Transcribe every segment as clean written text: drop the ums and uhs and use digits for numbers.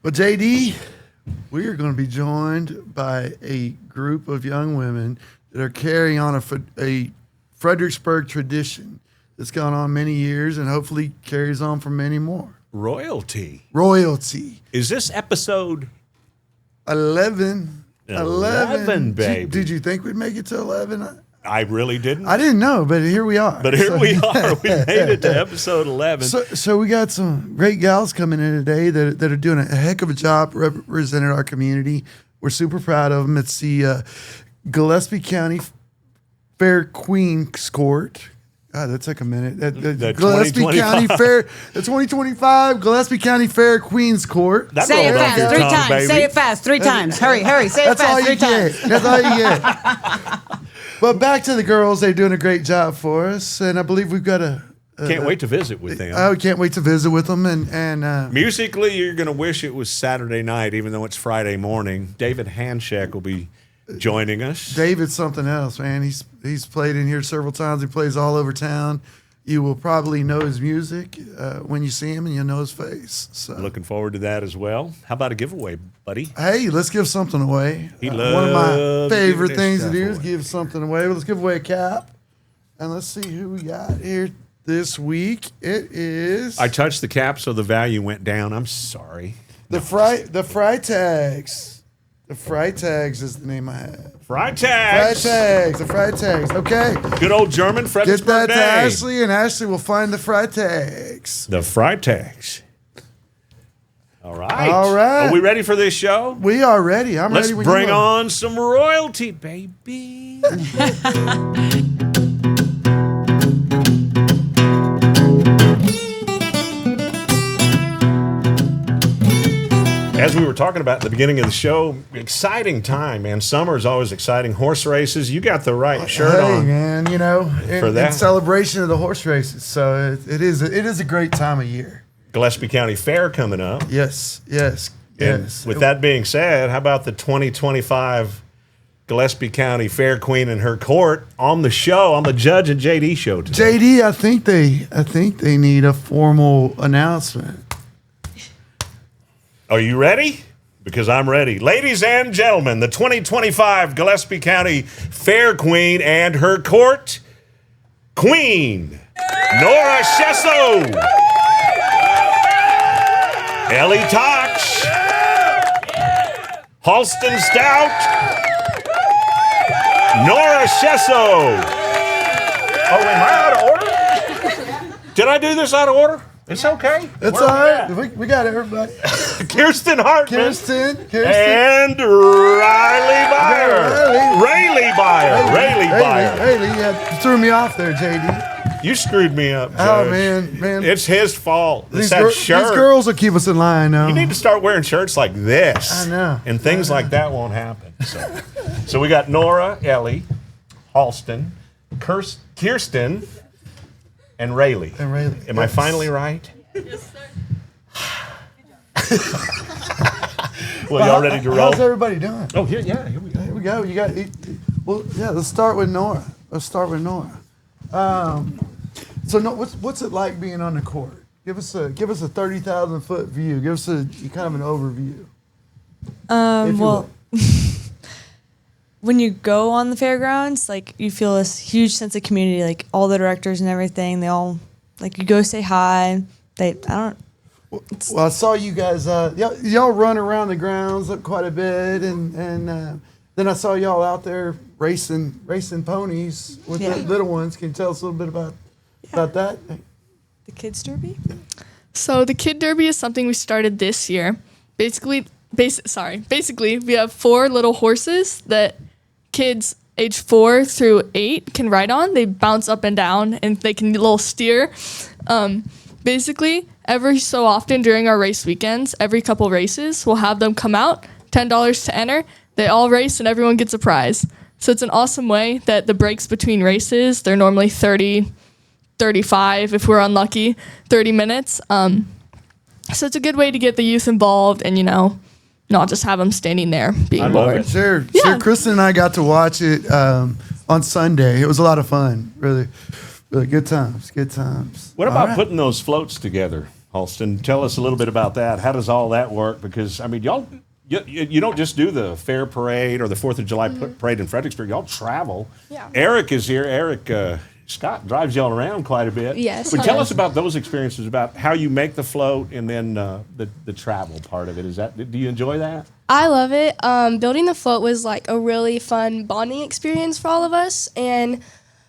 Well, JD, we are going to be joined by a group of young women that are carrying on a Fredericksburg tradition that's gone on many years and hopefully carries on for many more. Royalty. Is this episode 11? 11, baby. Did you think we'd make it to 11? I really didn't. I didn't know, but here we are. But here we are. We made it to episode 11. So we got some great gals coming in today that are doing a heck of a job representing our community. We're super proud of them. It's the Gillespie County Fair Queens Court. God, that took a minute. The Gillespie County Fair, the 2025 Gillespie County Fair Queens Court. Say it fast 3 times. Baby. Say it fast 3 times. Hurry. Say it fast 3 times. That's all you get. But back to the girls. They're doing a great job for us. And I believe we've got can't wait to visit with them. I can't wait to visit with them. And musically, you're going to wish it was Saturday night, even though it's Friday morning. David Hanscheck will be joining us. David's something else, man. He's played in here several times. He plays all over town. You will probably know his music when you see him, and you'll know his face. So looking forward to that as well. How about a giveaway, buddy? Hey, let's give something away. He loves one of my favorite things to do is give something away. Let's give away a cap, and let's see who we got here this week. It is. I touched the cap, so the value went down. I'm sorry. The fry tags. The Fry Tags is the name I have. Fry Tags. The Fry Tags. Okay. Good old German Fredericksburg. Get that to Ashley, and Ashley will find the Fry Tags. The Fry Tags. All right. Are we ready for this show? We are ready. I'm ready. Let's bring on some royalty, baby. As we were talking about at the beginning of the show, exciting time, man. Summer is always exciting. Horse races. You got the right shirt on. Hey, man, in celebration of the horse races. So it is a great time of year. Gillespie County Fair coming up. Yes. And with that being said, how about the 2025 Gillespie County Fair Queen and her court on the show, on the Judge and JD show today? JD, I think they need a formal announcement. Are you ready? Because I'm ready. Ladies and gentlemen, the 2025 Gillespie County Fair Queen and her court, Queen Nora Shesso, Ellie Toch, Halston Stout, Nora Shesso. Oh, am I out of order? Did I do this out of order? It's okay. It's all right. We got everybody. Kirsten Hartman. Kirsten. And Riley Byer. Rayleigh Byer. Rayleigh, you threw me off there, JD. You screwed me up, Judge. Oh, man. It's his fault. These girls will keep us in line now. You need to start wearing shirts like this. I know. And things like that won't happen. So we got Nora, Ellie, Halston, Kirsten, and Rayleigh. Am I finally right? Yes, sir. Well, y'all ready to roll? How's everybody doing? Oh, here we go. Here we go. You got. Well, yeah. Let's start with Nora. So, what's it like being on the court? Give us a 30,000 foot view. Give us a kind of an overview. Well, when you go on the fairgrounds, like you feel this huge sense of community. Like all the directors and everything, they all you go say hi. Well, I saw you guys. Y'all run around the grounds quite a bit, and then I saw y'all out there racing ponies with the little ones. Can you tell us a little bit about that? The kids derby. So the kid derby is something we started this year. Basically, we have 4 little horses that kids age 4 through 8 can ride on. They bounce up and down, and they can little steer. Basically, every so often during our race weekends, every couple races, we'll have them come out, $10 to enter. They all race, and everyone gets a prize. So it's an awesome way that the breaks between races, they're normally 30, 35, if we're unlucky, 30 minutes. So it's a good way to get the youth involved and, not just have them standing there being bored. Sure. Kristen and I got to watch it on Sunday. It was a lot of fun. Really, really good times. What about putting those floats together? Halston, tell us a little bit about that. How does all that work? Because, I mean, y'all, you don't just do the fair parade or the 4th of July parade in Fredericksburg. Y'all travel. Yeah. Eric is here. Eric Scott drives y'all around quite a bit. Yes. But tell us about those experiences, about how you make the float and then the travel part of it. Do you enjoy that? I love it. Building the float was like a really fun bonding experience for all of us, and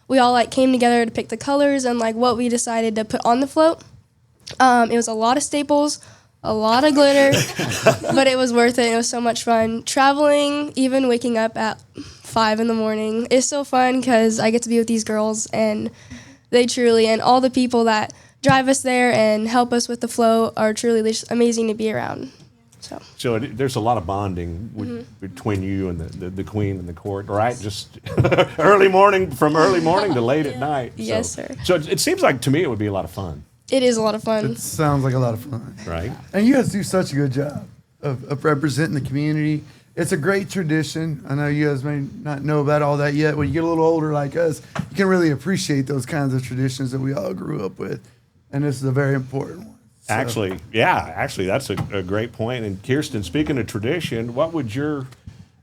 we all like came together to pick the colors and like what we decided to put on the float. It was a lot of staples, a lot of glitter, but it was worth it. It was so much fun. Traveling, even waking up at 5 in the morning is so fun because I get to be with these girls, and they truly, and all the people that drive us there and help us with the float are truly just amazing to be around. So there's a lot of bonding between you and the queen and the court, right? Just early morning to late at night. Yes, sir. So it seems like, to me, it would be a lot of fun. It is a lot of fun. It sounds like a lot of fun. Right. And you guys do such a good job of representing the community. It's a great tradition. I know you guys may not know about all that yet. When you get a little older like us, you can really appreciate those kinds of traditions that we all grew up with. And this is a very important one. So. Actually, that's a great point. And Kirsten, speaking of tradition, what would your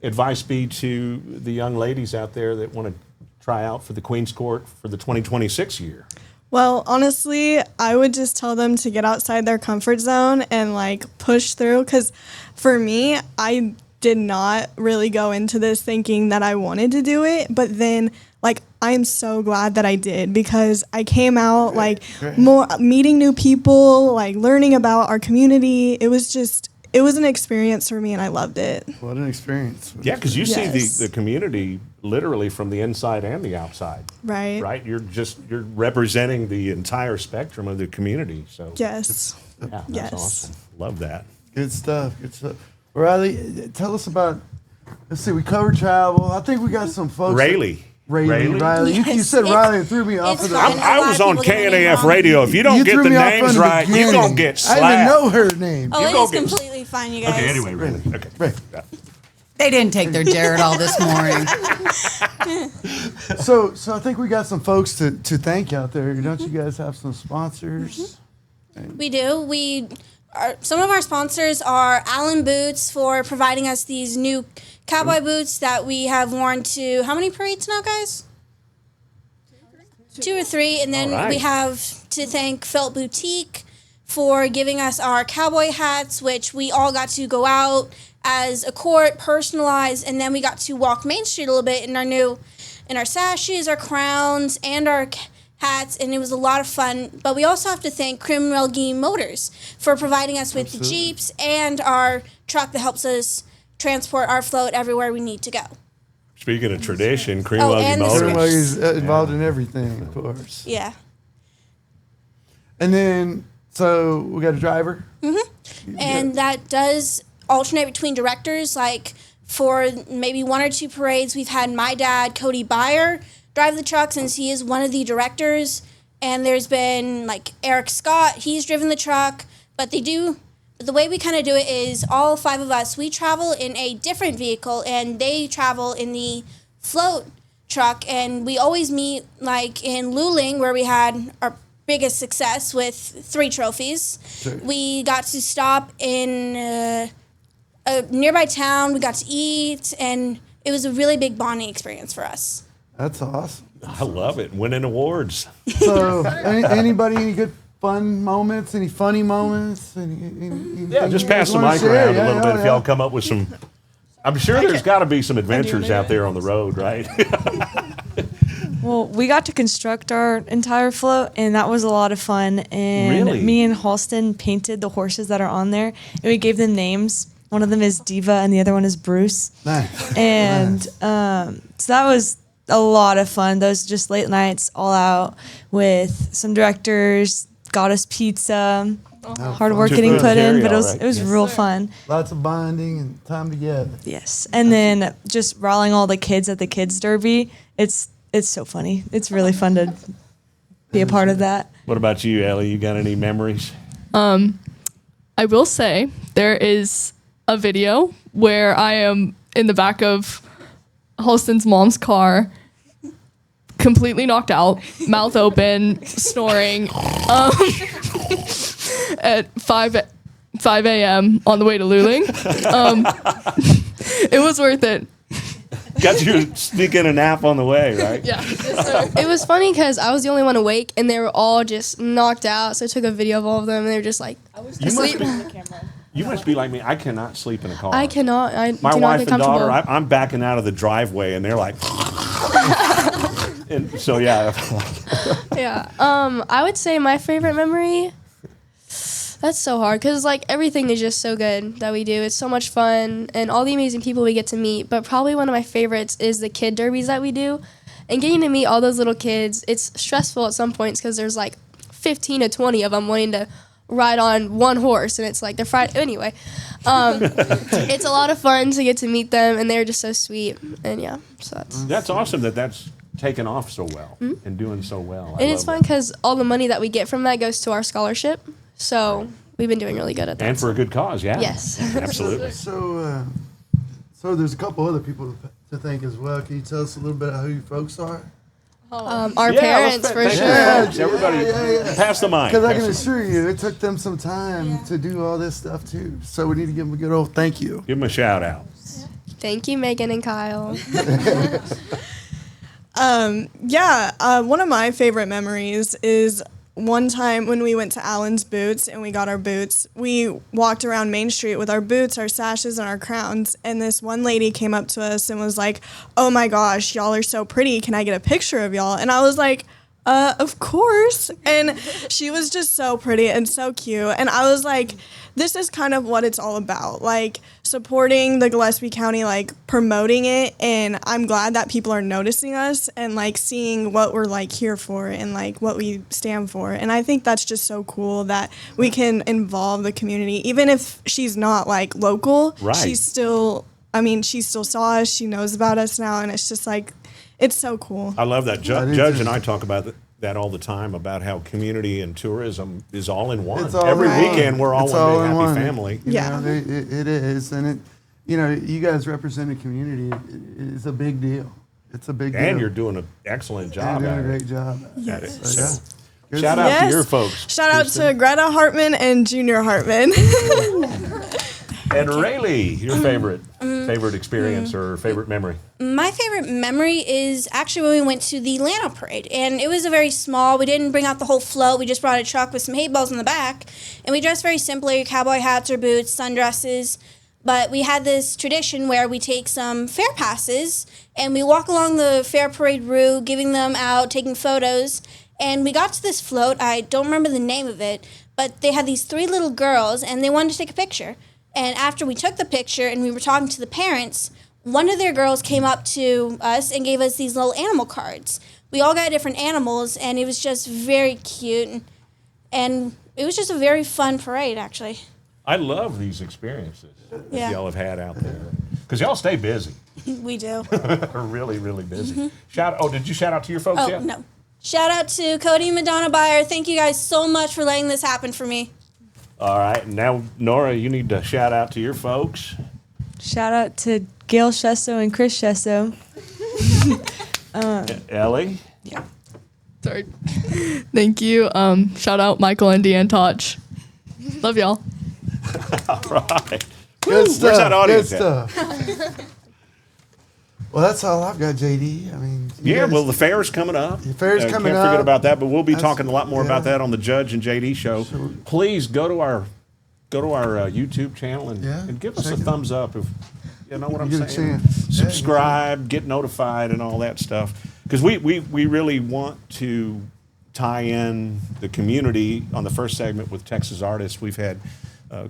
advice be to the young ladies out there that want to try out for the Queen's Court for the 2026 year? Well, honestly, I would just tell them to get outside their comfort zone and like push through. Because for me, I did not really go into this thinking that I wanted to do it. But then like, I'm so glad that I did, because I came out more meeting new people, like learning about our community. It was an experience for me, and I loved it. What an experience. Yeah, because you see the community literally from the inside and the outside. Right. Right? You're representing the entire spectrum of the community. So Yes. Yeah, that's awesome. Love that. Good stuff. Riley, tell us about, let's see, we covered travel. I think we got some folks. Riley. Riley. You said Riley and threw me off of the. I was on KNAF radio. If you don't get the names right, you're going to get slapped. I didn't know her name. Oh, it is completely fine, you guys. Okay, anyway, Riley. Okay. Right. They didn't take their Jared all this morning. So I think we got some folks to thank out there. Don't you guys have some sponsors? We do. Some of our sponsors are Allen Boots for providing us these new cowboy boots that we have worn to how many parades now, guys? 2 or 3. And then we have to thank Felt Boutique for giving us our cowboy hats, which we all got to go out as a court, personalize, and then we got to walk Main Street a little bit in our sashes, our crowns, and our hats, and it was a lot of fun. But we also have to thank Krimrelgi Motors for providing us with the Jeeps and our truck that helps us transport our float everywhere we need to go. Speaking of tradition, Krimrelgi Motors. Krimrelgi's involved in everything, of course. Yeah. And then, so we got a driver? Mm-hmm. And that does alternate between directors. Like for maybe 1 or 2 parades, we've had my dad, Cody Byer, drive the truck since he is one of the directors. And there's been like Eric Scott, he's driven the truck. But the way we kind of do it is all 5 of us, we travel in a different vehicle and they travel in the float truck. And we always meet like in Luling, where we had our biggest success with 3 trophies. Sure. We got to stop in a nearby town. We got to eat, and it was a really big bonding experience for us. That's awesome. I love it. Winning awards. So, any good fun moments? Any funny moments? Just pass the mic around a little bit if y'all come up with some. I'm sure there's got to be some adventures out there on the road, right? Well, we got to construct our entire float, and that was a lot of fun. And me and Halston painted the horses that are on there, and we gave them names. One of them is Diva, and the other one is Bruce. Nice. And so that was a lot of fun. Those just late nights all out with some directors, got us pizza. Hard work getting put in, but it was real fun. Lots of bonding and time together. Yes. And then just rallying all the kids at the Kids Derby. It's so funny. It's really fun to be a part of that. What about you, Ellie? You got any memories? I will say there is a video where I am in the back of Halston's mom's car, completely knocked out, mouth open, snoring. at 5 a.m. on the way to Luling. It was worth it. Got you sneaking a nap on the way, right? Yeah. It was funny because I was the only one awake, and they were all just knocked out. So I took a video of all of them, and they were just like asleep. You must be like me. I cannot sleep in a car. I cannot. My do not wife get and comfortable. daughter, I'm backing out of the driveway, and they're like, and so yeah. Yeah. I would say my favorite memory. That's so hard because like everything is just so good that we do. It's so much fun and all the amazing people we get to meet. But probably one of my favorites is the kid derbies that we do, and getting to meet all those little kids. It's stressful at some points because there's like 15 to 20 of them wanting to ride on one horse, and it's like they're Friday anyway. It's a lot of fun to get to meet them, and they're just so sweet. And yeah, so That's awesome that's taken off so well and doing so well. And it's fun because all the money that we get from that goes to our scholarship. So we've been doing really good at that. And for a good cause, yeah. Yes. Absolutely. So there's a couple other people to thank as well. Can you tell us a little bit who you folks are? Our parents, for sure. Everybody, pass the mic. Because I can assure you, it took them some time to do all this stuff too. So we need to give them a good old thank you. Give them a shout out. Thank you, Megan and Kyle. One of my favorite memories is one time when we went to Allen's Boots and we got our boots. We walked around Main Street with our boots, our sashes, and our crowns. And this one lady came up to us and was like, "Oh my gosh, y'all are so pretty. Can I get a picture of y'all?" And I was like, of course. And she was just so pretty and so cute. And I was like, this is kind of what it's all about, like supporting the Gillespie County, like promoting it. And I'm glad that people are noticing us and like seeing what we're like here for and like what we stand for. And I think that's just so cool that we can involve the community, even if she's not like local. Right. She still saw us. She knows about us now. And it's just like, it's so cool. I love that. Judge and I talk about that all the time, about how community and tourism is all in one. Every weekend we're all one big happy family. You know, it is. And you guys represent a community. It's a big deal. It's a big deal. And you're doing an excellent job. You're doing a great job. Yes. So, Shout out to your folks. Shout out to Greta Hartman and Junior Hartman. And Rayleigh, your favorite experience or favorite memory? My favorite memory is actually when we went to the Lano Parade. And it was a very small, we didn't bring out the whole float. We just brought a truck with some hay bales in the back. And we dressed very simply, cowboy hats or boots, sundresses. But we had this tradition where we take some fair passes and we walk along the fair parade route, giving them out, taking photos. And we got to this float. I don't remember the name of it, but they had these 3 little girls and they wanted to take a picture. And after we took the picture and we were talking to the parents, one of their girls came up to us and gave us these little animal cards. We all got different animals, and it was just very cute. And it was just a very fun parade, actually. I love these experiences that y'all have had out there. Because y'all stay busy. We do. Really, really busy. Did you shout out to your folks yet? No. Shout out to Cody and Madonna Byer. Thank you guys so much for letting this happen for me. All right. Now, Nora, you need to shout out to your folks. Shout out to Gail Shesso and Chris Shesso. Ellie? Yeah. Sorry. Thank you. Shout out Michael and Deanne Toch. Love y'all. All right. Good stuff. Where's that audience Good stuff. Well, that's all I've got, JD. I mean, the fair's coming up. The fair's coming up. Can't forget about that, but we'll be talking a lot more about that on the Judge and JD show. Sure. Please go to our YouTube channel and give us a thumbs up if you know what I'm saying. Subscribe, get notified, and all that stuff. Because we really want to tie in the community on the first segment with Texas artists. We've had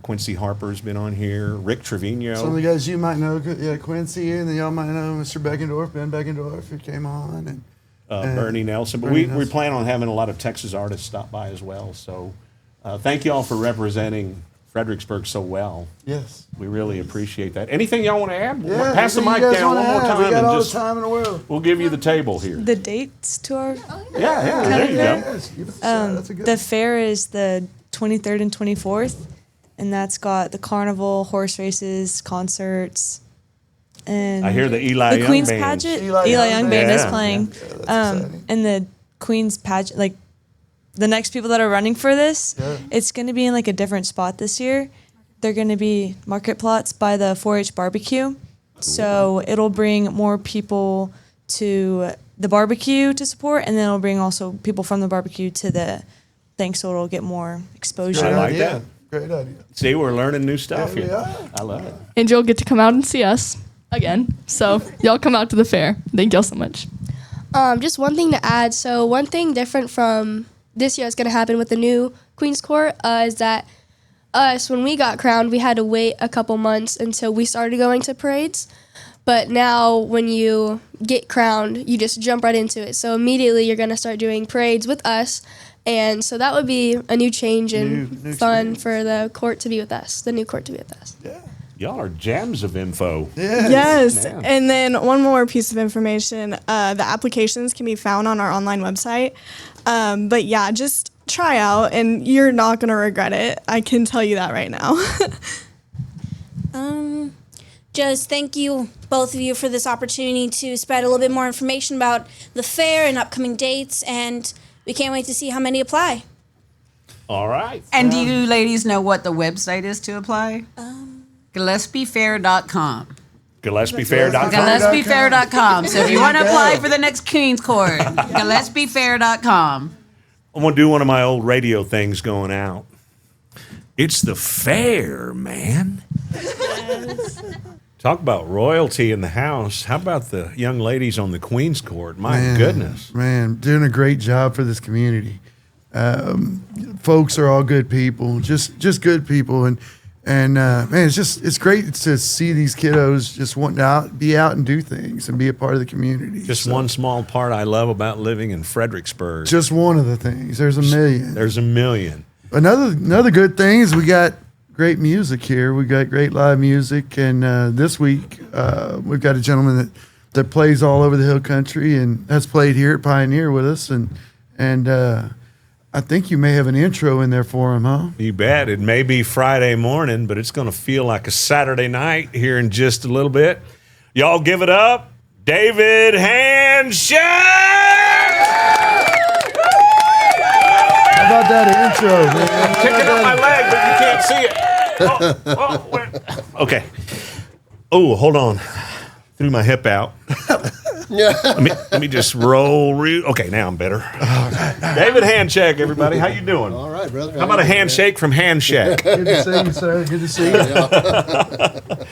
Quincy Harper's been on here, Rick Trevino. Some of the guys you might know, Quincy, and then y'all might know Mr. Beckendorf, Ben Beckendorf, who came on, and Bernie Nelson. But we plan on having a lot of Texas artists stop by as well. So thank you all for representing Fredericksburg so well. Yes. We really appreciate that. Anything y'all want to add? Yeah, pass the mic down one more time. We got all the time in the world. We'll give you the table here. The dates to our Yeah, there you go. Yes, give us a shot. That's a good the fair is the 23rd and 24th, and that's got the carnival, horse races, concerts, and I hear the Eli the Young Queen's Band. pageant. Eli Eli Young Young Band is Band. playing, Yeah, that's exciting. and the Queen's pageant, like the next people that are running for this, it's going to be in like a different spot this year. They're going to be market plots by the 4-H barbecue. So it'll bring more people to the barbecue to support, and then it'll bring also people from the barbecue to the thing, so it'll get more exposure. I like that. Great idea. See, we're learning new stuff Yeah, we here. are. I love it. And you'll get to come out and see us again. So y'all come out to the fair. Thank y'all so much. Just one thing to add. So one thing different from this year that's going to happen with the new Queen's Court is that us, when we got crowned, we had to wait a couple months until we started going to parades. But now when you get crowned, you just jump right into it. So immediately you're going to start doing parades with us. And so that would be a new change and New fun experience. for the court to be with us, the new court to be with us. Yeah. Y'all are gems of info. Yes. Man. And then one more piece of information. The applications can be found on our online website. But yeah, just try out and you're not going to regret it. I can tell you that right now. Just thank you, both of you, for this opportunity to spread a little bit more information about the fair and upcoming dates, and we can't wait to see how many apply. All right. And do you ladies know what the website is to apply? GillespieFair.com. GillespieFair.com. GillespieFair.com. So if you want to apply for the next Queen's Court, GillespieFair.com. I'm going to do one of my old radio things going out. It's the fair, man. Talk about royalty in the house. How about the young ladies on the Queen's Court? My goodness. Man, doing a great job for this community. Folks are all good people, just good people. And man, it's great to see these kiddos just wanting to be out and do things and be a part of the community. Just one small part I love about living in Fredericksburg. Just one of the things. There's a million. There's a million. Another good thing is we got great music here. We got great live music, and this week we've got a gentleman that plays all over the hill country and has played here at Pioneer with us, and I think you may have an intro in there for him, huh? You bet. It may be Friday morning, but it's going to feel like a Saturday night here in just a little bit. Y'all give it up. David Hanscheck! How about that intro, man? Kicking up my leg, but you can't see it. Okay. Oh, hold on. Threw my hip out. Let me just roll. Okay, now I'm better. David Hanscheck, everybody. How you doing? All right, brother. How about a handshake from Handshack? Good to see you, sir. Good to see you.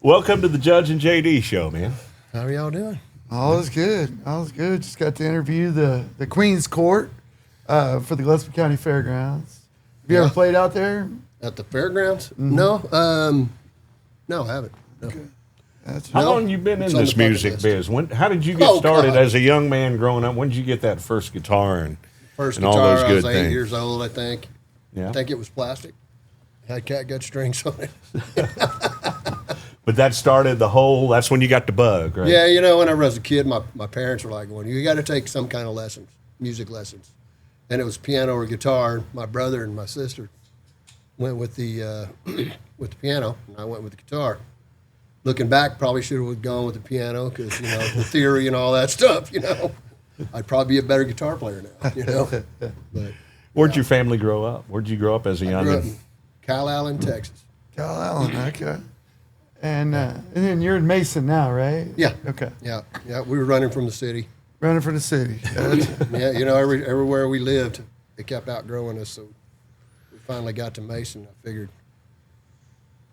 Welcome to the Judge and JD show, man. How are y'all doing? All is good. All is good. Just got to interview the Queen's Court for the Gillespie County Fairgrounds. Have you ever played out there? At the fairgrounds? Mm-hmm. No, I haven't. No. Okay. How long you been in It's on this the bucket music list. biz? How did you get started God. as a young man growing up? When did you get that first guitar and First and guitar, all those I good was 8 things? years old, I think. Yeah. I think it was plastic. Had catgut strings on it. But that started the whole. That's when you got the bug, right? Yeah, when I was a kid, my parents were like, "Well, you got to take some kind of lessons, music lessons," and it was piano or guitar. My brother and my sister went with the piano, and I went with the guitar. Looking back, probably should have gone with the piano because the theory and all that stuff. I'd probably be a better guitar player now. But Where'd your family grow up? Where'd you grow up as a I young grew up man? in Kyle Allen, Texas. Cal Allen, okay. And then you're in Mason now, right? Yeah. Okay. Yeah. We were running from the city. Running for the city. Yeah, everywhere we lived, it kept outgrowing us. So we finally got to Mason. I figured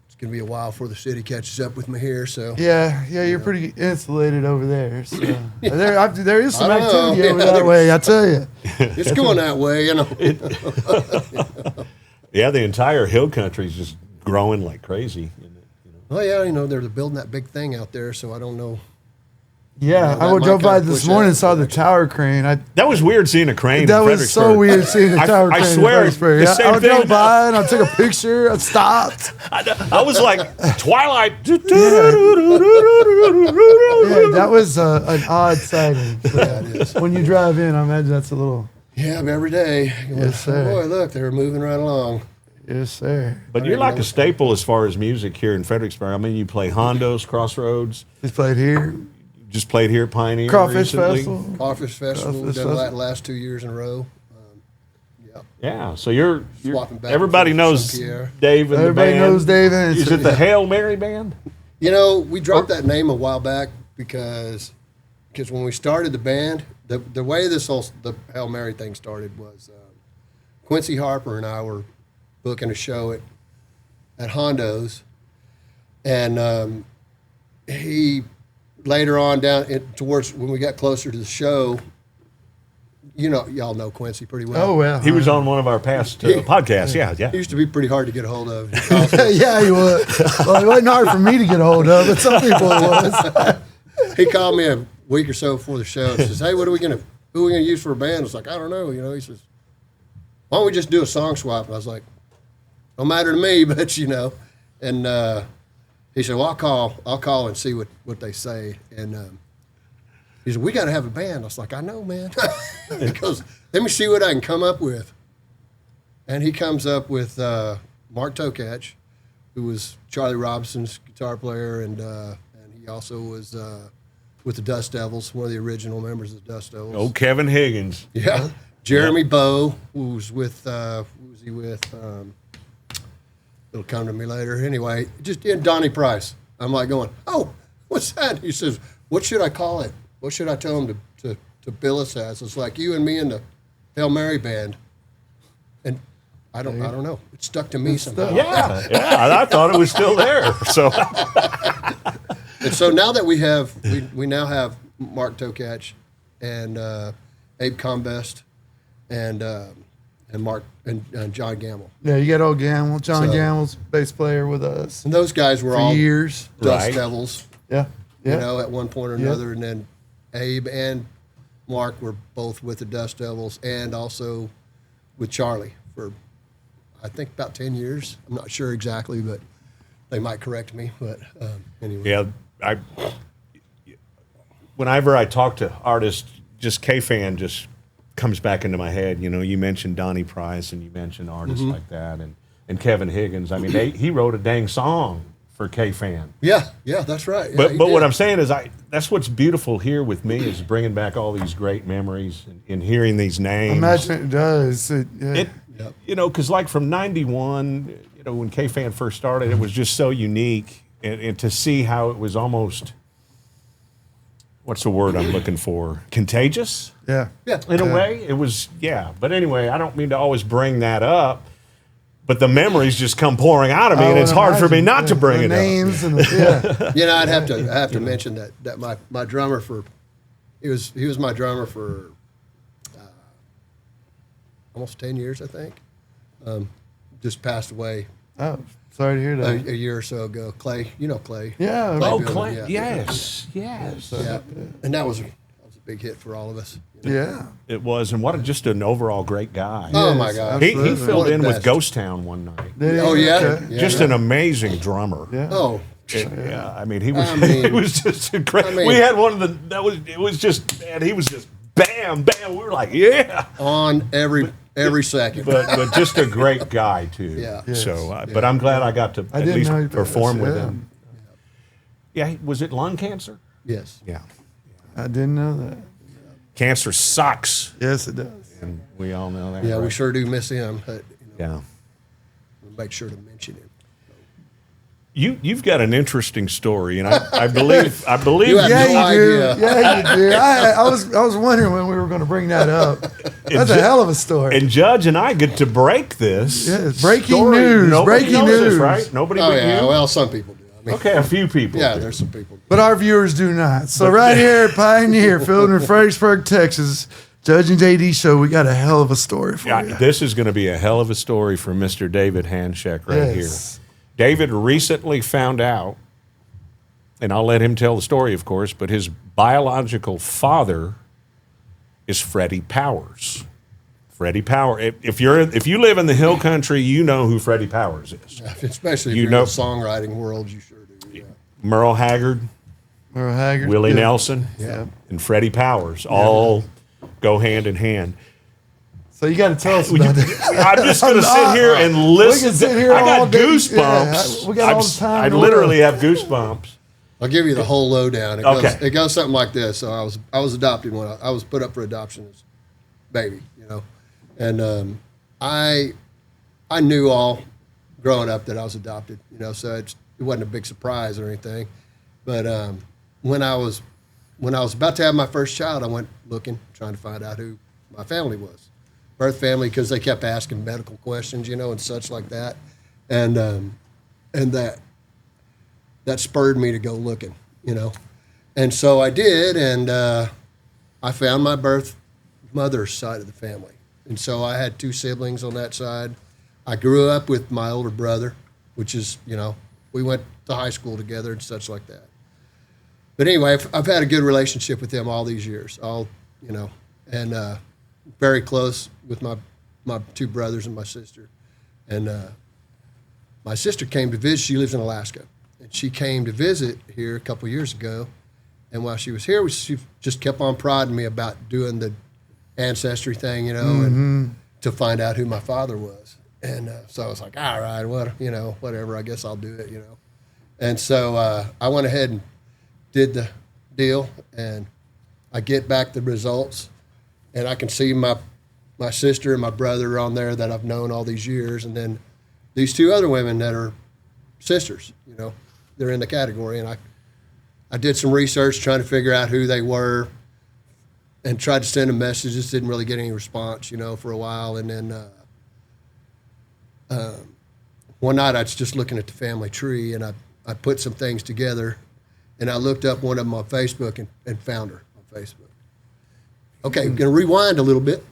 it's going to be a while before the city catches up with me here. So Yeah, you're pretty insulated over there. So there is some I don't know. activity over that way, I tell you. it's going that way, Yeah, the entire hill country is just growing like crazy. Oh yeah, they're building that big thing out there. So I don't know. Yeah, that I might drove by kinda this push morning and that saw the tower crane. That was weird seeing a crane. That in was so Fredericksburg. weird seeing the tower crane. I swear, in Fredericksburg. the same I drove thing. by and I took a picture. I stopped. I was like Twilight. Yeah, that was an odd sighting. Yeah, it is. When you drive in, I imagine that's a little. Yeah, every day. Yes, sir. Oh, boy, look, they're moving right along. Yes, sir. But you're like a staple as far as music here in Fredericksburg. I mean, you play Hondos, Crossroads. He's played here. Just played here at Pioneer Crawfish recently. Festival. Crawfish Festival, Crawfish done that Festival. the last 2 years in a row. Yeah, so you're Swapping back everybody and forth knows with Saint-Pierre. Dave and Everybody the band. knows Dave Hanscheck. Is it the Hail Mary band? You know, we dropped that name a while back because when we started the band, the way the Hail Mary thing started was Quincy Harper and I were booking a show at Hondo's, and he later on towards when we got closer to the show, y'all know Quincy pretty well. Oh, well. He was on one of our past podcasts. Yeah. He used to be pretty hard to get a hold of. Yeah, he was. Well, it wasn't hard for me to get a hold of, but some people it was. He called me a week or so before the show and says, "Hey, who are we gonna use for a band?" I was like, "I don't know." He says, "Why don't we just do a song swap?" And I was like, "Don't matter to me," but And he said, "Well, I'll call and see what they say." And he said, "We got to have a band." I was like, "I know, man." He goes, "Let me see what I can come up with." And he comes up with Mark Tokach, who was Charlie Robinson's guitar player, and he also was with the Dust Devils, one of the original members of the Dust Devils. Oh, Kevin Higgins. Yeah. Jeremy Bowe, who was with, who was he with? It'll come to me later. Anyway, and Donnie Price. I'm like going, "Oh, what's that?" He says, "What should I call it? What should I tell him to bill us as?" It's like you and me and the Hail Mary band. And I don't know. It stuck to me somehow. Yeah, I thought it was still there. So, and so now that we now have Mark Tokach and Abe Combest and Mark and John Gamble. Yeah, you got old Gamble. John Gamble's bass player with us. And those guys were for all years. Dust Devils. Yeah. At one point or another. And then Abe and Mark were both with the Dust Devils and also with Charlie for, I think, about 10 years. I'm not sure exactly, but they might correct me. But anyway. Yeah, whenever I talk to artists, just K-Fan just comes back into my head. You mentioned Donnie Price and you mentioned artists like that and Kevin Higgins. I mean, he wrote a dang song for K-Fan. Yeah, that's right. Yeah, but what I'm saying is that's what's beautiful here with me is bringing back all these great memories and hearing these names. Imagine it does. Because like from 91, when K-Fan first started, it was just so unique. And to see how it was almost, what's the word I'm looking for? Contagious? Yeah. In a way, it was, But anyway, I don't mean to always bring that up, but the memories just come pouring out of me, and it's hard for me not to bring it up. I'd have to mention that my drummer he was my drummer for almost 10 years, I think. Just passed away. Oh, sorry to hear that. A year or so ago. Clay, Clay. Yeah. Clay. Yes. Yeah. And that was a big hit for all of us. Yeah. It was, and just an overall great guy. Oh, my gosh. He filled in with Ghost Town one night. Oh, yeah? Okay. Just an amazing drummer. Yeah. Oh. I mean, he was just incredible. We had one of it was just, man, he was just bam, bam. We were like, yeah. On every second. But just a great guy, too. Yeah. Yes. So, but I'm glad I got to at least perform with him. Yeah, was it lung cancer? Yes. Yeah. I didn't know that. Cancer sucks. Yes, it does. And we all know that. Yeah, right? we sure do miss him. But, Yeah. we'll make sure to mention him. You've got an interesting story, and I believe You have no idea. Yeah, you do. I was wondering when we were going to bring that up. That's a hell of a story. And Judge and I get to break this. Yes, breaking story. news. Nobody Breaking knows news. this, right? Nobody Oh, but yeah. you? Well, some people do. I mean, Okay, a few people. yeah, do. there's some people. But our viewers do not. So right here at Pioneer, filmed in Fredericksburg, Texas, Judge and JD show, we got a hell of a story for you. This is going to be a hell of a story for Mr. David Hanscheck right here. David recently found out, and I'll let him tell the story, of course, but his biological father is Freddie Powers. Freddie Powers. If you live in the hill country, you know who Freddie Powers is. Especially if you're in the songwriting world, you sure do. Yeah. Merle Haggard, Willie Nelson, and Freddie Powers all go hand in hand. So you got to tell us about that. I'm just going to sit here and listen. We can sit here I all got day. goosebumps. Yeah, we got all the time I in the literally world. have goosebumps. I'll give you the whole lowdown. It goes something like this. So I was adopted when I was put up for adoption as a baby, and I knew all growing up that I was adopted, so it wasn't a big surprise or anything. But when I was about to have my first child, I went looking, trying to find out who my family was, birth family, because they kept asking medical questions, and such like that, and that spurred me to go looking, and so I did, and I found my birth mother's side of the family, and so I had 2 siblings on that side. I grew up with my older brother, which is, we went to high school together and such like that. But anyway, I've had a good relationship with them all these years, and very close with my 2 brothers and my sister. And my sister came to visit. She lives in Alaska. And she came to visit here a couple years ago. And while she was here, she just kept on prodding me about doing the ancestry thing, and to find out who my father was. And so I was like, all right, whatever, I guess I'll do it, And so I went ahead and did the deal, and I get back the results, and I can see my sister and my brother on there that I've known all these years, and then these 2 other women that are sisters, they're in the category. And I did some research trying to figure out who they were and tried to send them messages, didn't really get any response, for a while. And then one night I was just looking at the family tree, and I put some things together, and I looked up one of them on Facebook and found her on Facebook. Okay, I'm going to rewind a little bit.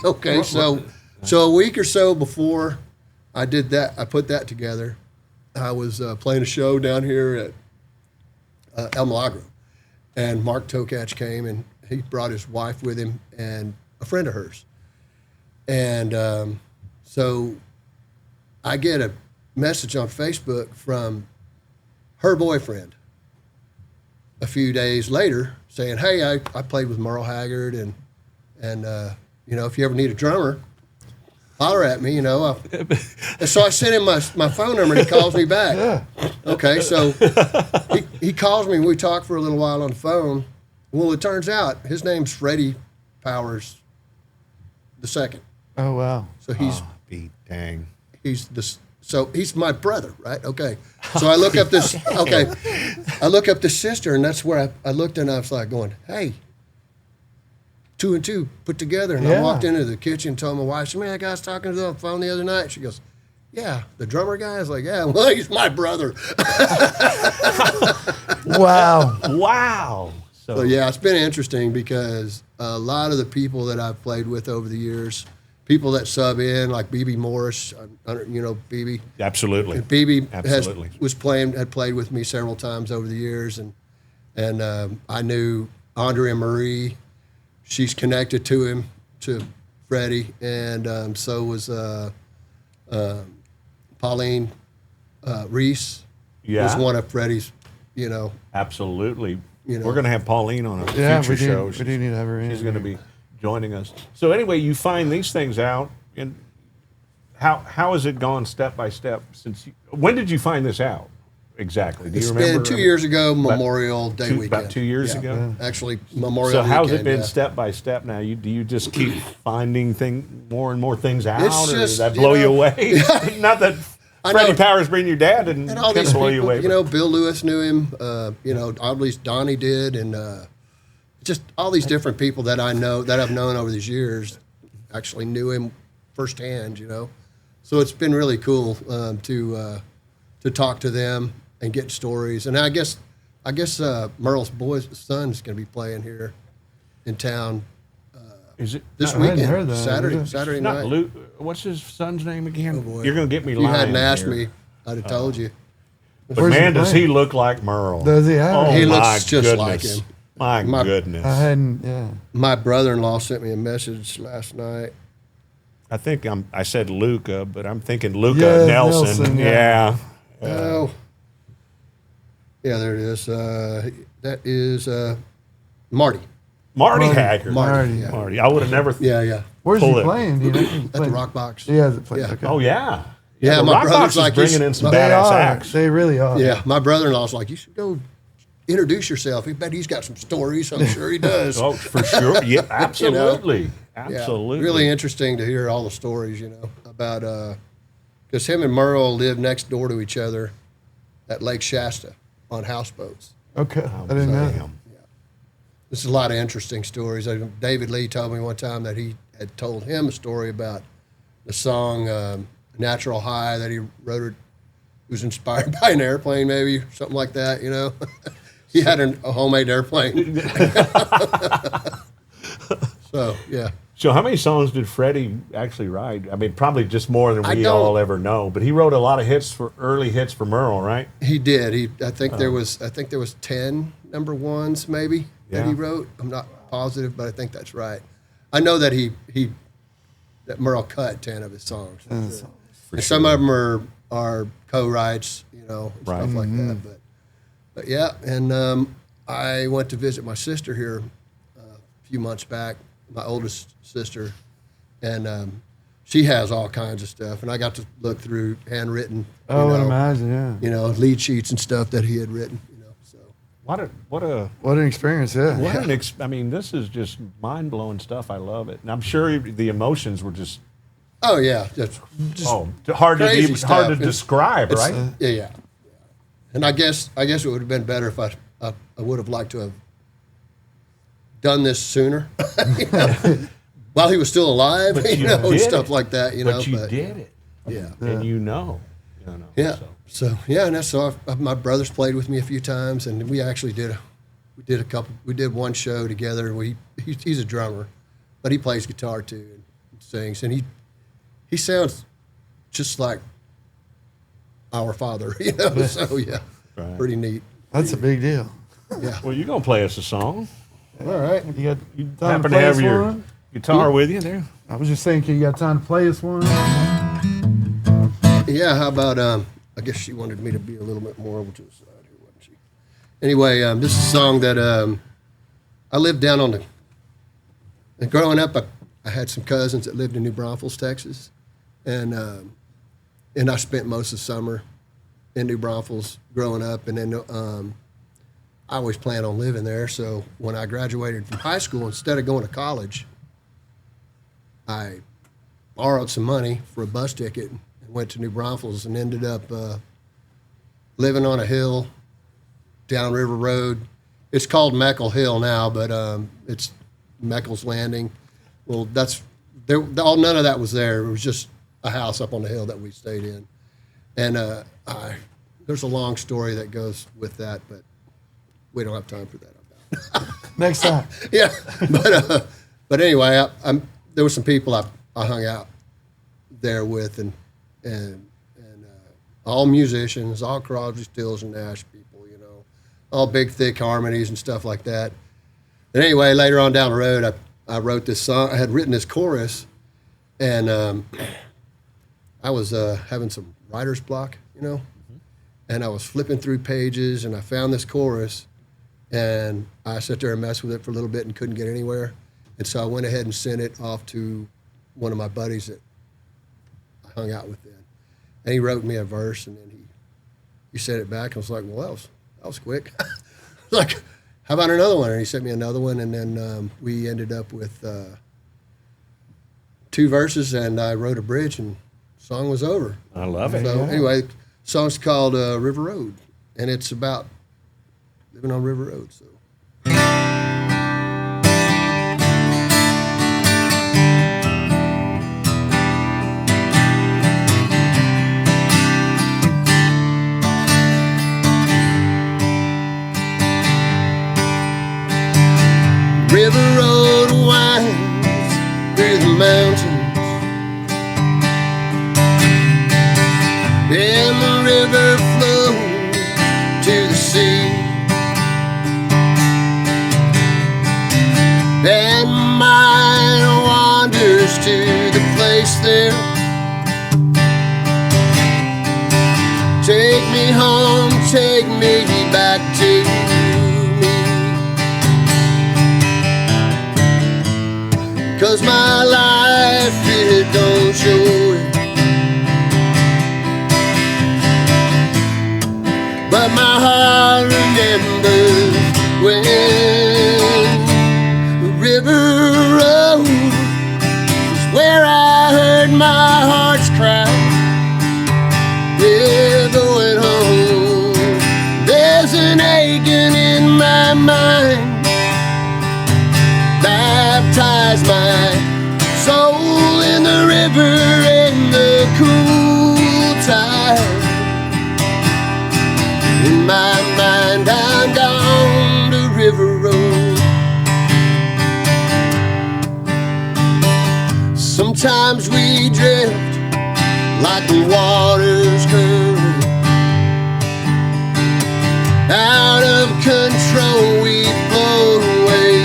Okay, so a week or so before I did that, I put that together. I was playing a show down here at El Milagro, and Mark Tokach came, and he brought his wife with him and a friend of hers. And so I get a message on Facebook from her boyfriend a few days later saying, hey, I played with Merle Haggard, and if you ever need a drummer, holler at me, And so I sent him my phone number, and he calls me back. Yeah. Okay, so he calls me, and we talk for a little while on the phone. Well, it turns out his name's Freddie Powers II. Oh, wow. So he's dang. So he's my brother, right? Okay. So I look up this. Okay. I look up this sister, and that's where I looked, and I was like going, "Hey, 2 and 2 put together." And I walked into the kitchen, told my wife, "Man, that guy's talking to the phone the other night." She goes, "Yeah, the drummer guy." I was like, "Yeah, well, he's my brother." Wow. Wow. So yeah, it's been interesting because a lot of the people that I've played with over the years, people that sub in, like BB Morris, BB. Absolutely. And BB had played with me several times over the years, and I knew Andrea Marie. She's connected to him, to Freddie, and so was Pauline Reese. Yeah. Was one of Freddie's, Absolutely. We're going to have Pauline on a future show. We do need to have her in. She's going to be joining us. So anyway, you find these things out, and how has it gone step by step since? When did you find this out exactly? Do you remember? It's been 2 years ago, Memorial Day weekend. About 2 years ago. Actually, Memorial. So weekend, how's it been step by step now? Do you just keep finding more and more things out, or does that blow you away? Not that Freddie Powers being your dad and all these blow people, you away. Bill Lewis knew him. At least Donnie did, and just all these different people that I know, that I've known over these years, actually knew him firsthand. So it's been really cool to talk to them and get stories. And I guess Merle's son's going to be playing here in town. Is it this weekend? weekend? Heard that. Saturday Not night. Luke. What's his son's name again? Oh boy. You're going to get me If you lying. hadn't asked here. me, I'd have told you. But Where's man, he does playing? he look like Merle? Does he? He looks my just goodness. like him. My goodness. I hadn't. Yeah. My brother-in-law sent me a message last night. I think I said Luca, but I'm thinking Luca Yeah, Nelson. Nelson, Yeah. Oh, yeah, there it is. That is Marty. Marty Haggard. Marty. Yeah. Marty. I would have never. Yeah. Where's Pull he it. playing? Do you know? At the Rock Box. He has it playing. Yeah. Okay. Oh yeah. Yeah, the my Rock brother's Box is like, bringing in some They badass are. acts. They really are. Yeah, my brother-in-law's like, you should go introduce yourself. I bet he's got some stories. I'm sure he does. Oh, for sure. Yeah, absolutely. Absolutely. Yeah, really interesting to hear all the stories, about, because him and Merle live next door to each other at Lake Shasta on houseboats. Okay, I didn't know that. This is a lot of interesting stories. David Lee told me one time that he had told him a story about the song Natural High that he wrote. It was inspired by an airplane, maybe, or something like that, He had a homemade airplane. So, yeah. So how many songs did Freddie actually write? I mean, probably just more than we all ever know. But he wrote a lot of early hits for Merle, right? He did. I think there was 10 number ones maybe that he wrote. I'm not positive, but I think that's right. I know that that Merle cut 10 of his songs. And some of them are co-writes, stuff like that. But yeah, and I went to visit my sister here a few months back, my oldest sister, and she has all kinds of stuff. And I got to look through handwritten, I would imagine, lead sheets and stuff that he had written. So what an experience, yeah. I mean, this is just mind blowing stuff. I love it, and I'm sure the emotions were just. Oh yeah, just hard to describe, right? Yeah. And I guess it would have been better if I would have liked to have done this sooner, while he was still alive, and stuff like that, But you did it, yeah, and yeah. So yeah, and so my brothers played with me a few times, and we actually did one show together. He's a drummer, but he plays guitar too and sings, and he sounds just like our father, So yeah, pretty neat. That's a big deal. Yeah. Well, you're gonna play us a song. All right. You happen to have your guitar with you there? I was just thinking, you got time to play us one? Yeah. How about I guess she wanted me to be a little bit more over to the side here, wasn't she? Anyway, this is a song that I lived down on and growing up, I had some cousins that lived in New Braunfels, Texas, and I spent most of the summer in New Braunfels growing up, and then I always planned on living there. So when I graduated from high school, instead of going to college, I borrowed some money for a bus ticket and went to New Braunfels and ended up living on a hill down River Road. It's called Meckle Hill now, but it's Meckle's Landing. Well, none of that was there. It was just a house up on the hill that we stayed in. And there's a long story that goes with that, but we don't have time for that. Next time. Yeah, but anyway, there were some people I hung out there with, and all musicians, all Crosby, Stills, and Nash people, all big, thick harmonies and stuff like that. And anyway, later on down the road, I wrote this song. I had written this chorus, and I was having some writer's block, and I was flipping through pages, and I found this chorus, and I sat there and messed with it for a little bit and couldn't get anywhere. And so I went ahead and sent it off to one of my buddies that I hung out with then. And he wrote me a verse, and then he sent it back. I was like, well, that was quick. Like, how about another one? And he sent me another one, and then we ended up with 2 verses, and I wrote a bridge, and the song was over. I love it. So anyway, the song's called River Road, and it's about living on River Road. So. River road winds through the mountains, and the river flows to the sea, and mine wanders to the place there. Take me home, take me back to me. 'Cause my life, it don't show it. but my heart remembers when the river road is where I heard my heart's cry. Yeah, going home. There's an aching in my mind. Baptize my soul in the river in the cool tide. In my mind, I'm gone to River Road. Sometimes we drift like the water's current. Out of control, we float away.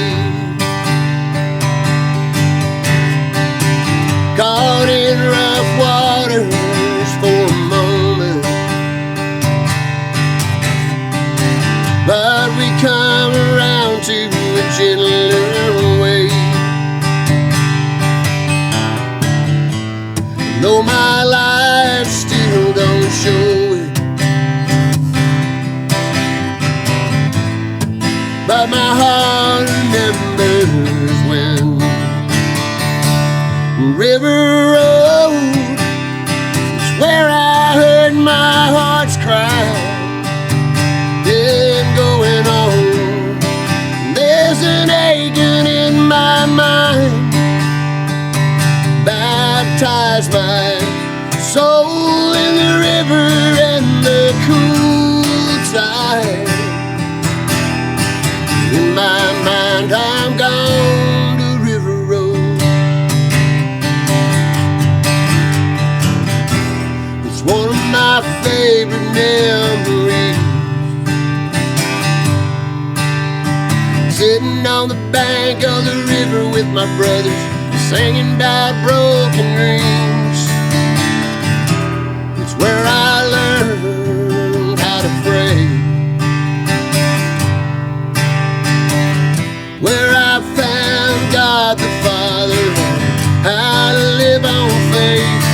Caught in rough waters for a moment, but we come around to a gentler way. Though my life still don't show it, but my heart remembers when River Road is where I heard my heart's cry. Then going on, there's an aching in my mind. Baptize my soul in the river and the cool tide. In my mind, I'm gone to River Road. It's one of my favorite memories. Sitting on the bank of the river with my brothers, singing about broken dreams. It's where I learned how to pray, where I found God the Father, how to live on faith.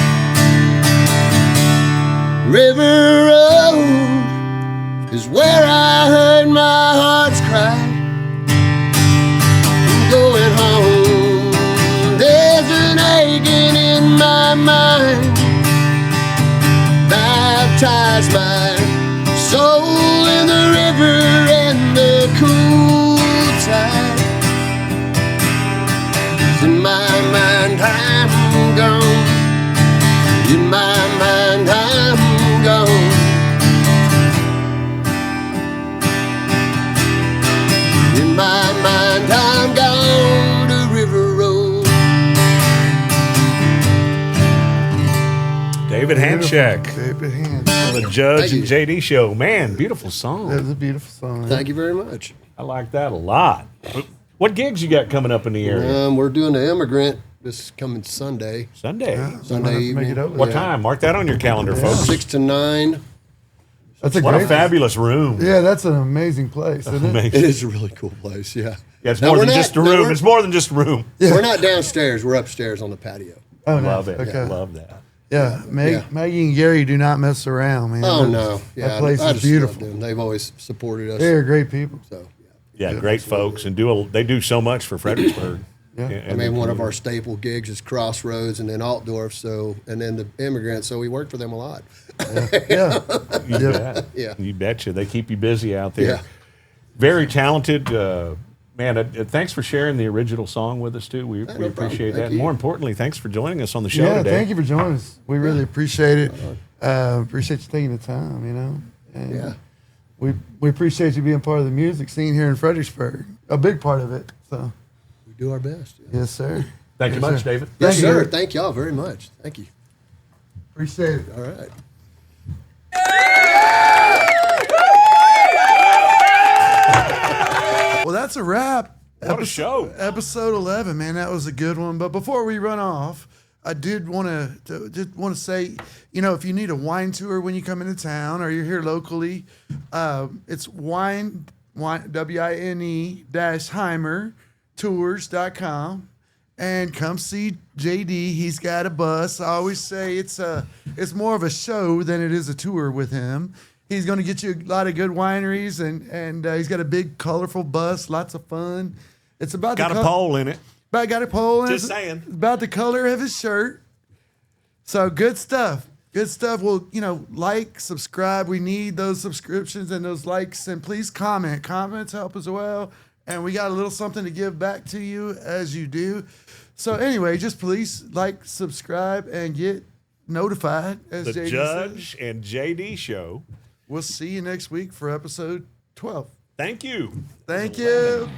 River Road is where I heard my heart's cry. Going home, there's an aching in my mind. Baptize my soul in the river and the cool tide. In my mind, I'm gone. In my mind, I'm gone. In my mind, I'm gone to River Road. David Hanscheck, David Hanscheck. the Judge Thank and you. JD show. Man, beautiful song. That was a beautiful song. Thank you very much. I like that a lot. What gigs you got coming up in the area? We're doing the Immigrant this coming Sunday. Sunday. Sunday Make evening. it over What there. time? Mark that on your calendar, folks. 6 to 9. That's a What great a fabulous room. Yeah, that's an amazing place, isn't it? Amazing. It is a really cool place, yeah. Yeah, it's Now, more we're than not- just a now, room. we're- It's more than just a room. We're not downstairs. We're upstairs on the patio. Oh, Love nice. it. Okay. Love that. Yeah, Yeah. Maggie and Gary do not mess around, man. Oh, no. Yeah, that place I is just beautiful. love them. They've always supported us. They're great people. So, Yeah, great folks, and they do so much for Fredericksburg. Yeah. I mean, one of our staple gigs is Crossroads and then Altdorf, and then the Immigrant, so we work for them a lot. Yeah. You bet. Yeah. You betcha. They keep you busy out there. Yeah. Very talented. Man, thanks for sharing the original song with us, too. We problem. appreciate Thank that. And you. more importantly, thanks for joining us on the show Yeah, today. thank you for joining us. We really appreciate it. Appreciate you taking the time, you know. And Yeah. we appreciate you being part of the music scene here in Fredericksburg. A big part of it. So, We do our best. Yeah. yes, sir. Thank you Yes, much, sir. David. Yes, Thank you. sir. Thank y'all very much. Thank you. Appreciate it. All right. Well, that's a wrap. What a show. Episode 11, man, that was a good one. But before we run off, I did want to say, you know, if you need a wine tour when you come into town or you're here locally, it's wine-heimer-tours.com, and come see JD. He's got a bus. I always say it's more of a show than it is a tour with him. He's going to get you a lot of good wineries, and he's got a big, colorful bus, lots of fun. It's about Got a pole in it. Got a pole in it. Just saying. About the color of his shirt. So good stuff. Good stuff. Well, like, subscribe. We need those subscriptions and those likes, and please comment. Comments help as well. And we got a little something to give back to you as you do. So anyway, just please like, subscribe, and get notified. As The JD Judge said. and JD Show. We'll see you next week for episode 12. Thank you. Thank you.